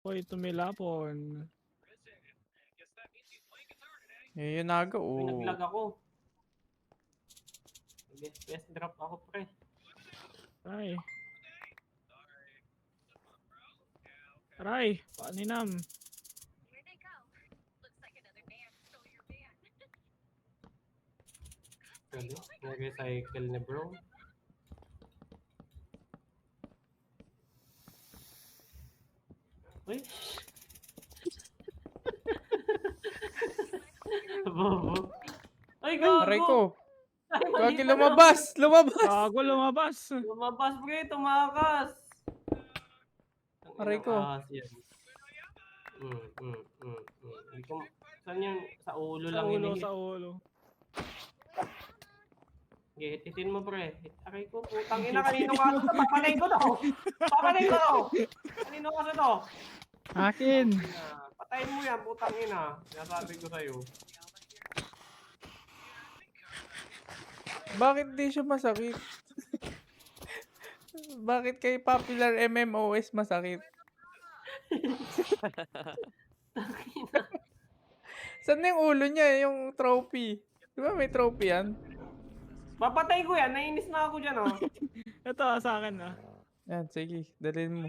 Hoy, tumilapon. Yun naga, Uy, oh. nag-lag ako. Best drop ako, pre. Aray. Aray, paaninam. Pwede. Nag-recycle ni bro. Uy. Bobo. Ay, gago! Aray ko. Ay, mali Gagi, pala. lumabas! Lumabas! Gago, lumabas. Lumabas, pre. Tumakas. Ang Aray inang ko. ahas yan. Hindi ko... Saan yun? Sa ulo Sa lang ulo, yun. sa ulo. Okay, hititin mo, pre. Aray ko, putang ina. Kanino ka to? Papalay ko to. Papalay ko to. Kanino ka to? Akin. Patayin mo yan, putang ina. Sinasabi ko sa'yo. Bakit di siya masakit? Bakit kay popular MMOS masakit? Saan na yung ulo niya, yung trophy? Di ba may trophy yan? Papatay ko yan. Nainis na ako dyan, oh. Ito, sa akin ah. Yan, sige, dalhin mo.